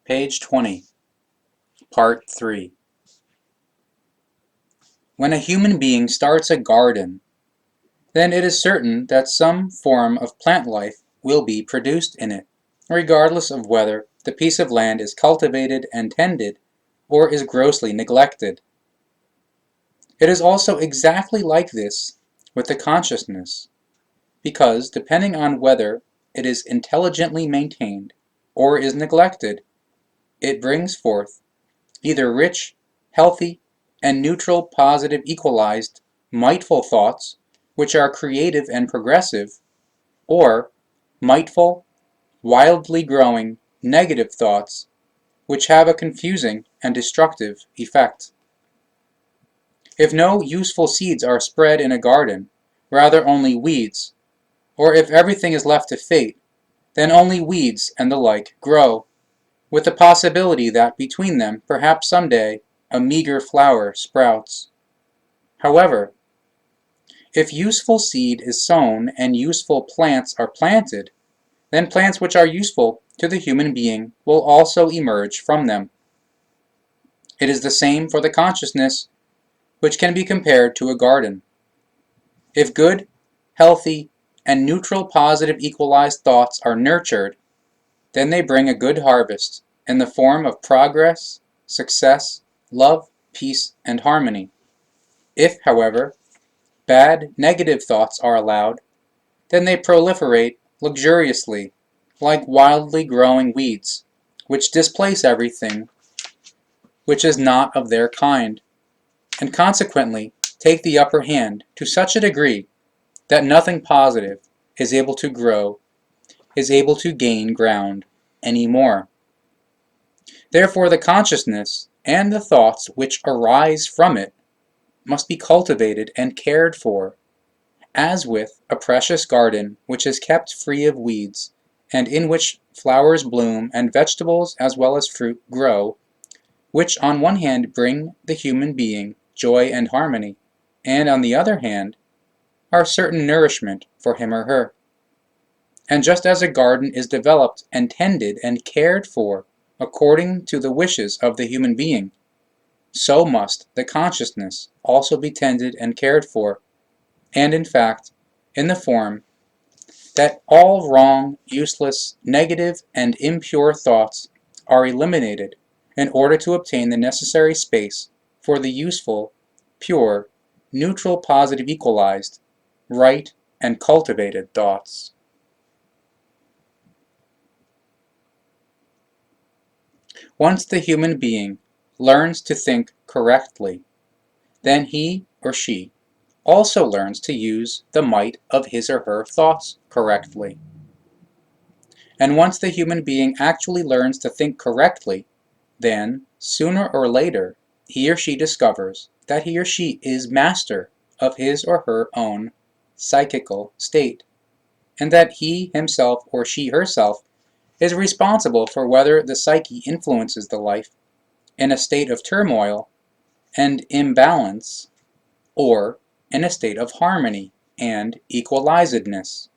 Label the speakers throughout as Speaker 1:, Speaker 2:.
Speaker 1: Page 20, Part 3. When a human being starts a garden, then it is certain that some form of plant life will be produced in it, regardless of whether the piece of land is cultivated and tended or is grossly neglected. It is also exactly like this with the consciousness, because depending on whether it is intelligently maintained or is neglected, it brings forth either rich, healthy, and neutral positive equalized, mightful thoughts, which are creative and progressive, or mightful, wildly growing, negative thoughts, which have a confusing and destructive effect. If no useful seeds are spread in a garden, rather only weeds, or if everything is left to fate, then only weeds and the like grow, with the possibility that between them perhaps someday a meager flower sprouts. However, if useful seed is sown and useful plants are planted, then plants which are useful to the human being will also emerge from them. It is the same for the consciousness, which can be compared to a garden. If good, healthy, and neutral positive equalized thoughts are nurtured, then they bring a good harvest in the form of progress, success, love, peace, and harmony. If, however, bad, negative thoughts are allowed, then they proliferate luxuriously, like wildly growing weeds, which displace everything which is not of their kind, and consequently take the upper hand to such a degree that nothing positive is able to grow, is able to gain ground any more. Therefore the consciousness and the thoughts which arise from it must be cultivated and cared for, as with a precious garden which is kept free of weeds, and in which flowers bloom and vegetables as well as fruit grow, which on one hand bring the human being joy and harmony, and on the other hand are certain nourishment for him or her. And just as a garden is developed and tended and cared for according to the wishes of the human being, so must the consciousness also be tended and cared for, and in fact, in the form that all wrong, useless, negative, and impure thoughts are eliminated in order to obtain the necessary space for the useful, pure, neutral positive equalized, right, and cultivated thoughts. Once the human being learns to think correctly, then he or she also learns to use the might of his or her thoughts correctly. And once the human being actually learns to think correctly, then, sooner or later, he or she discovers that he or she is master of his or her own psychical state, and that he himself or she herself is responsible for whether the psyche influences the life in a state of turmoil and imbalance, or in a state of harmony and equalizedness.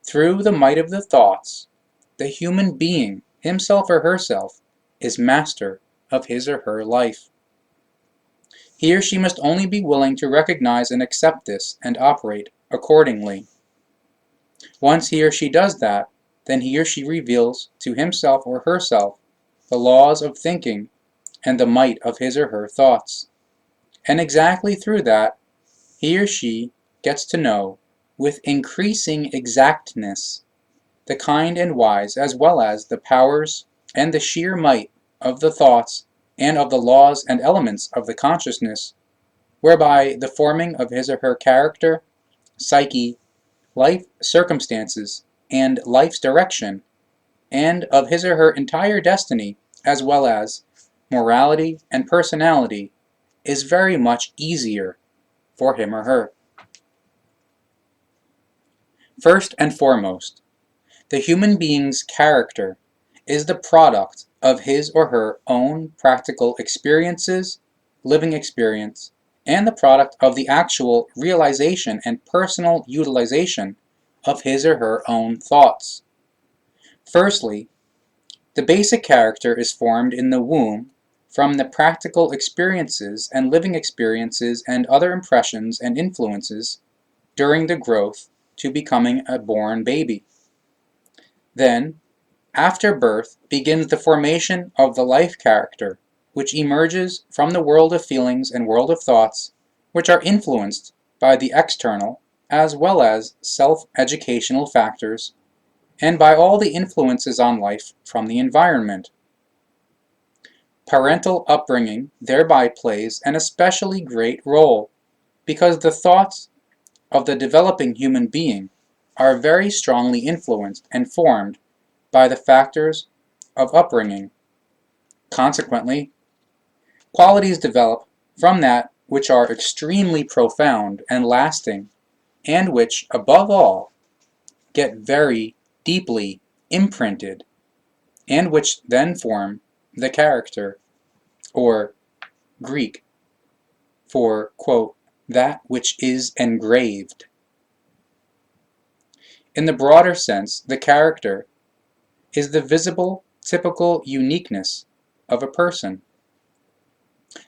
Speaker 1: Through the might of the thoughts, the human being, himself or herself, is master of his or her life. He or she must only be willing to recognize and accept this and operate accordingly. Once he or she does that, then he or she reveals to himself or herself the laws of thinking and the might of his or her thoughts. And exactly through that, he or she gets to know, with increasing exactness, the kind and wise as well as the powers and the sheer might of the thoughts and of the laws and elements of the consciousness, whereby the forming of his or her character, psyche, life circumstances, and life's direction, and of his or her entire destiny, as well as morality and personality, is very much easier for him or her. First and foremost, the human being's character is the product of his or her own practical experiences, living experience, and the product of the actual realization and personal utilization of his or her own thoughts. Firstly, The basic character is formed in the womb from the practical experiences and living experiences and other impressions and influences during the growth to becoming a born baby. Then, after birth begins the formation of the life character, which emerges from the world of feelings and world of thoughts, which are influenced by the external as well as self-educational factors, and by all the influences on life from the environment. Parental upbringing thereby plays an especially great role, because the thoughts of the developing human being are very strongly influenced and formed by the factors of upbringing. Consequently, qualities develop from that which are extremely profound and lasting, and which, above all, get very deeply imprinted, and which then form the character, or Greek for, quote, that which is engraved. In the broader sense, the character is the visible, typical uniqueness of a person.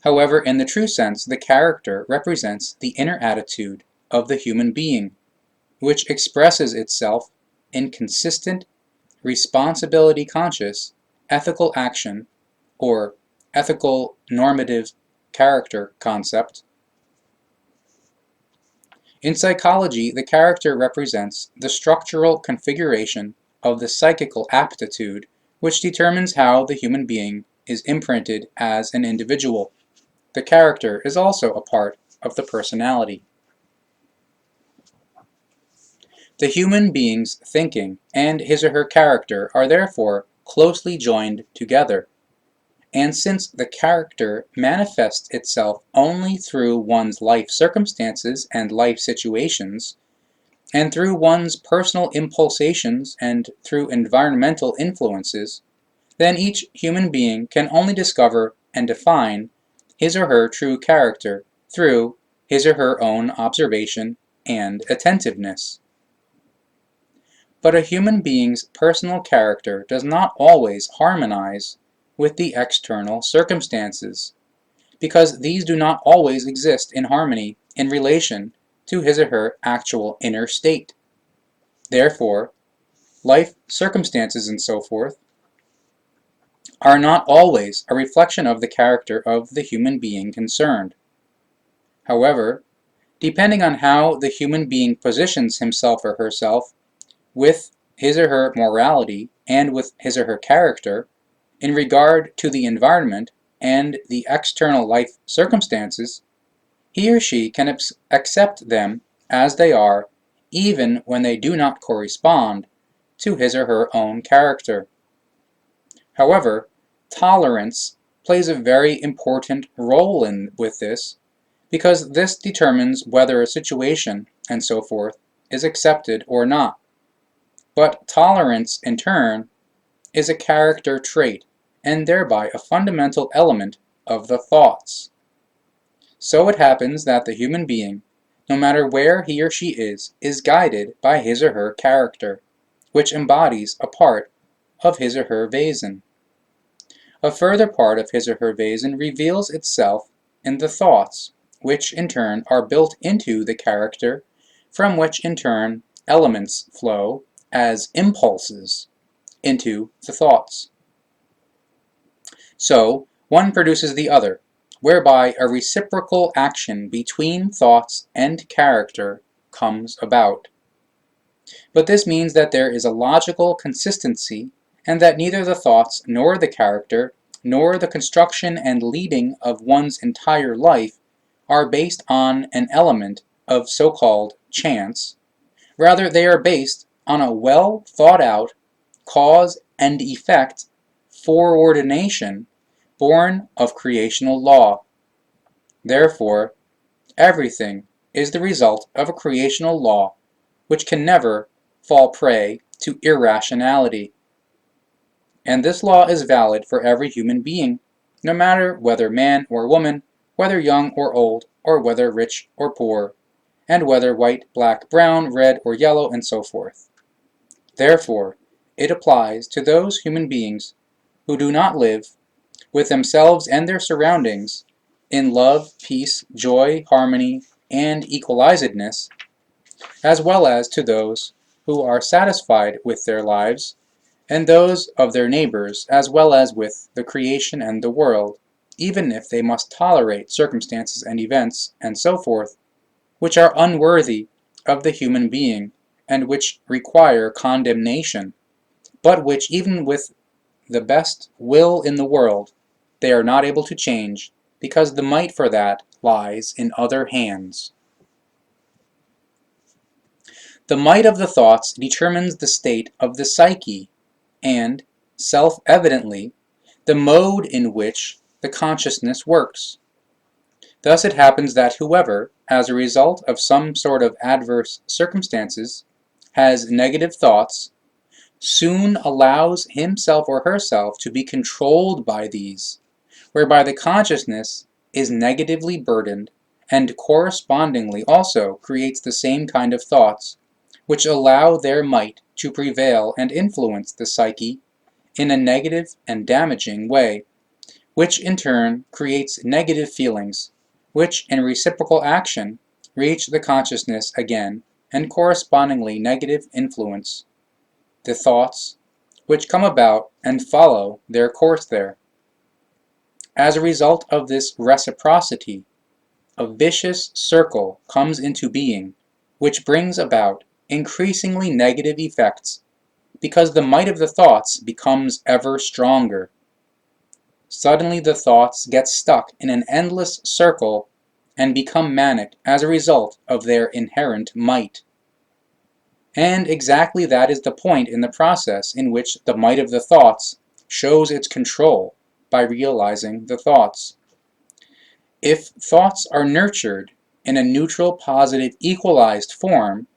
Speaker 1: However, in the true sense, the character represents the inner attitude of the human being, which expresses itself in consistent, responsibility-conscious, ethical action, or ethical normative character concept. In psychology, the character represents the structural configuration of the psychical aptitude which determines how the human being is imprinted as an individual. The character is also a part of the personality. The human being's thinking and his or her character are therefore closely joined together. And since the character manifests itself only through one's life circumstances and life situations, and through one's personal impulsations and through environmental influences, then each human being can only discover and define his or her true character through his or her own observation and attentiveness. But a human being's personal character does not always harmonize with the external circumstances, because these do not always exist in harmony in relation to his or her actual inner state. Therefore, life circumstances and so forth are not always a reflection of the character of the human being concerned. However, depending on how the human being positions himself or herself with his or her morality and with his or her character in regard to the environment and the external life circumstances, he or she can accept them as they are, even when they do not correspond to his or her own character. However, tolerance plays a very important role with this, because this determines whether a situation and so forth is accepted or not. But tolerance, in turn, is a character trait, and thereby a fundamental element of the thoughts. So it happens that the human being, no matter where he or she is guided by his or her character, which embodies a part of his or her Wesen. A further part of his or her Wesen reveals itself in the thoughts, which in turn are built into the character, from which in turn elements flow as impulses into the thoughts. So, one produces the other, whereby a reciprocal action between thoughts and character comes about. But this means that there is a logical consistency, and that neither the thoughts nor the character nor the construction and leading of one's entire life are based on an element of so-called chance. Rather, they are based on a well thought out cause and effect foreordination born of creational law. Therefore, everything is the result of a creational law which can never fall prey to irrationality. And this law is valid for every human being, no matter whether man or woman, whether young or old, or whether rich or poor, and whether white, black, brown, red, or yellow, and so forth. Therefore, it applies to those human beings who do not live, with themselves and their surroundings, in love, peace, joy, harmony, and equalizedness, as well as to those who are satisfied with their lives, and those of their neighbors, as well as with the creation and the world, even if they must tolerate circumstances and events, and so forth, which are unworthy of the human being, and which require condemnation, but which even with the best will in the world, they are not able to change, because the might for that lies in other hands. The might of the thoughts determines the state of the psyche, and, self-evidently, the mode in which the consciousness works. Thus it happens that whoever, as a result of some sort of adverse circumstances, has negative thoughts, soon allows himself or herself to be controlled by these, whereby the consciousness is negatively burdened and correspondingly also creates the same kind of thoughts, which allow their might to prevail and influence the psyche in a negative and damaging way, which in turn creates negative feelings, which in reciprocal action reach the consciousness again and correspondingly negative influence the thoughts which come about and follow their course there. As a result of this reciprocity, a vicious circle comes into being, which brings about increasingly negative effects because the might of the thoughts becomes ever stronger. Suddenly the thoughts get stuck in an endless circle and become manic as a result of their inherent might. And exactly that is the point in the process in which the might of the thoughts shows its control by realizing the thoughts. If thoughts are nurtured in a neutral, positive, equalized form,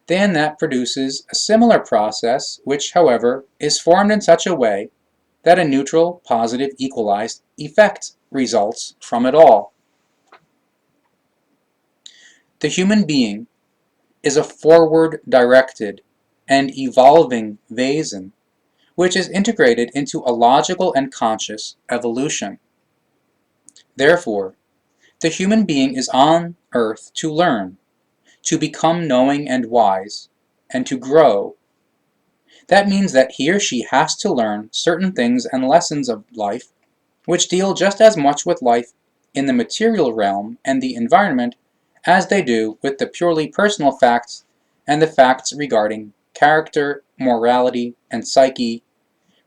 Speaker 1: then that produces a similar process which, however, is formed in such a way that a neutral, positive, equalized effect results from it all. The human being is a forward-directed and evolving vesen, which is integrated into a logical and conscious evolution. Therefore, the human being is on earth to learn, to become knowing and wise, and to grow. That means that he or she has to learn certain things and lessons of life which deal just as much with life in the material realm and the environment as they do with the purely personal facts and the facts regarding character, morality, and psyche,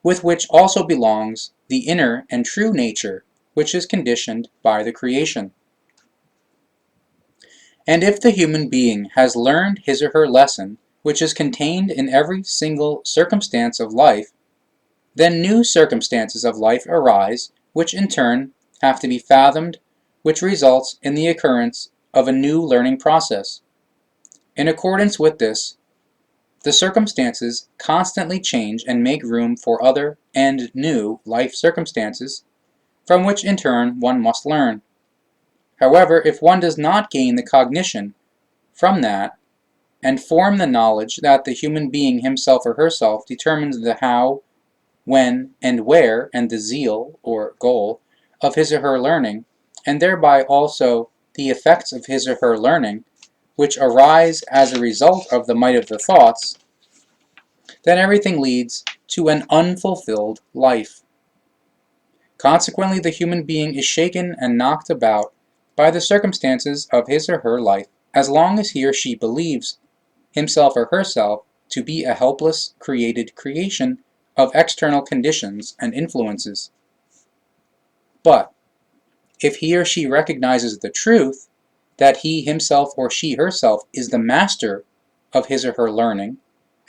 Speaker 1: with which also belongs the inner and true nature which is conditioned by the creation. And if the human being has learned his or her lesson, which is contained in every single circumstance of life, then new circumstances of life arise, which in turn have to be fathomed, which results in the occurrence of a new learning process. In accordance with this, the circumstances constantly change and make room for other and new life circumstances, from which in turn one must learn. However, if one does not gain the cognition from that, and form the knowledge that the human being himself or herself determines the how, when, and where, and the zeal, or goal, of his or her learning, and thereby also the effects of his or her learning, which arise as a result of the might of the thoughts, then everything leads to an unfulfilled life. Consequently, the human being is shaken and knocked about by the circumstances of his or her life as long as he or she believes himself or herself to be a helpless, created creation of external conditions and influences. But if he or she recognizes the truth that he himself or she herself is the master of his or her learning,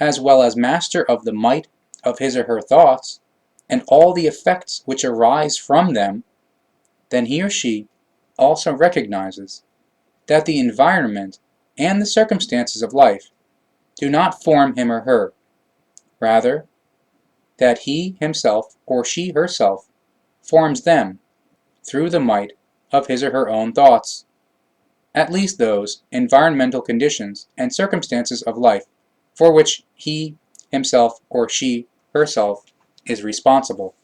Speaker 1: as well as master of the might of his or her thoughts, and all the effects which arise from them, then he or she also recognizes that the environment and the circumstances of life do not form him or her, rather, that he himself or she herself forms them through the might of his or her own thoughts, at least those environmental conditions and circumstances of life for which he himself or she herself is responsible.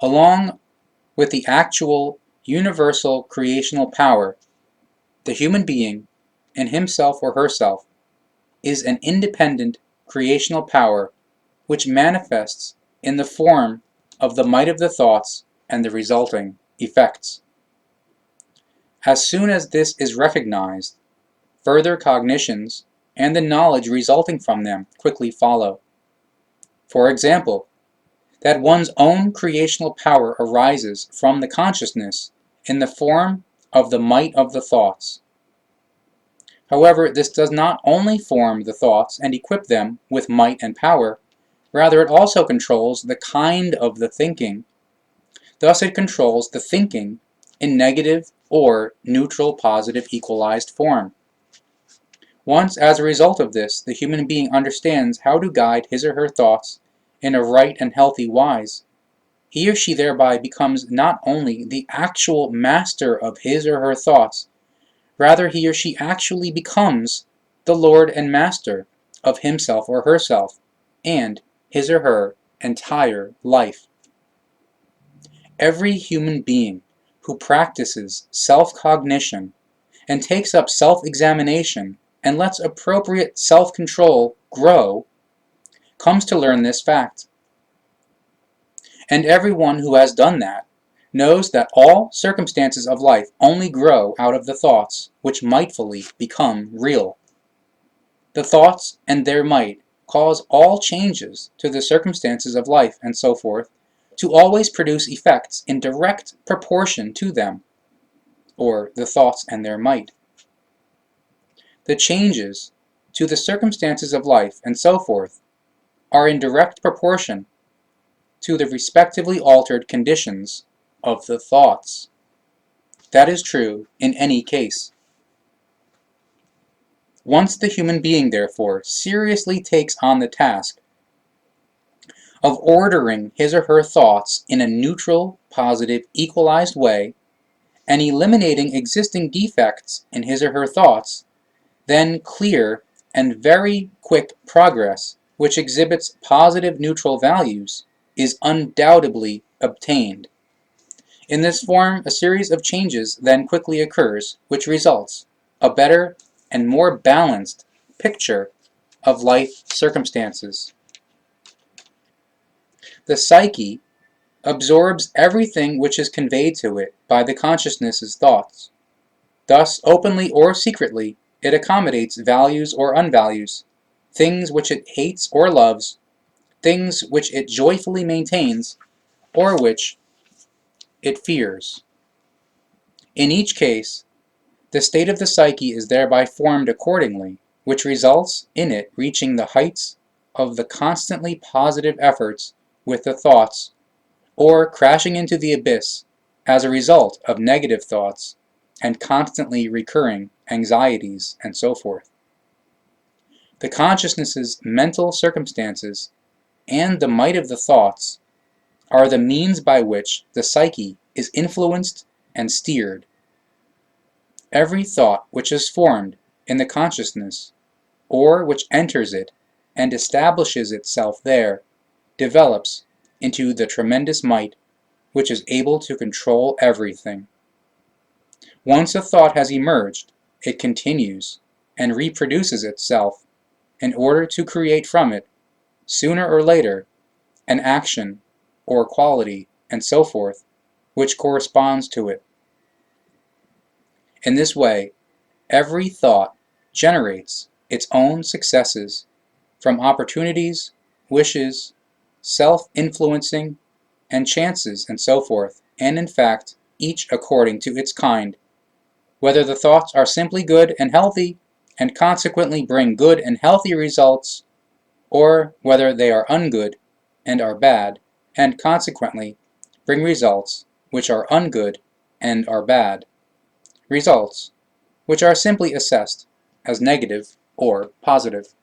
Speaker 1: Along with the actual universal creational power, the human being, in himself or herself, is an independent creational power which manifests in the form of the might of the thoughts and the resulting effects. As soon as this is recognized, further cognitions and the knowledge resulting from them quickly follow. For example, that one's own creational power arises from the consciousness in the form of the might of the thoughts. However, this does not only form the thoughts and equip them with might and power, rather it also controls the kind of the thinking. Thus it controls the thinking in negative or neutral positive equalized form. Once, as a result of this, the human being understands how to guide his or her thoughts in a right and healthy wise, he or she thereby becomes not only the actual master of his or her thoughts, rather he or she actually becomes the lord and master of himself or herself and his or her entire life. Every human being who practices self-cognition and takes up self-examination and lets appropriate self-control grow comes to learn this fact. And everyone who has done that knows that all circumstances of life only grow out of the thoughts which mightfully become real. The thoughts and their might cause all changes to the circumstances of life and so forth to always produce effects in direct proportion to them, or the thoughts and their might. The changes to the circumstances of life and so forth are in direct proportion to the respectively altered conditions of the thoughts. That is true in any case. Once the human being, therefore, seriously takes on the task of ordering his or her thoughts in a neutral, positive, equalized way, and eliminating existing defects in his or her thoughts, then clear and very quick progress, which exhibits positive neutral values, is undoubtedly obtained. In this form, a series of changes then quickly occurs, which results a better and more balanced picture of life circumstances. The psyche absorbs everything which is conveyed to it by the consciousness's thoughts. Thus, openly or secretly, it accommodates values or unvalues, things which it hates or loves, things which it joyfully maintains, or which it fears. In each case, the state of the psyche is thereby formed accordingly, which results in it reaching the heights of the constantly positive efforts with the thoughts, or crashing into the abyss as a result of negative thoughts and constantly recurring anxieties and so forth. The consciousness's mental circumstances and the might of the thoughts are the means by which the psyche is influenced and steered. Every thought which is formed in the consciousness, or which enters it and establishes itself there, develops into the tremendous might which is able to control everything. Once a thought has emerged, it continues and reproduces itself in order to create from it, sooner or later, an action or quality and so forth, which corresponds to it. In this way, every thought generates its own successes from opportunities, wishes, self-influencing, and chances and so forth, and in fact, each according to its kind, whether the thoughts are simply good and healthy and consequently bring good and healthy results, or whether they are ungood and are bad and consequently bring results which are ungood and are bad, results which are simply assessed as negative or positive.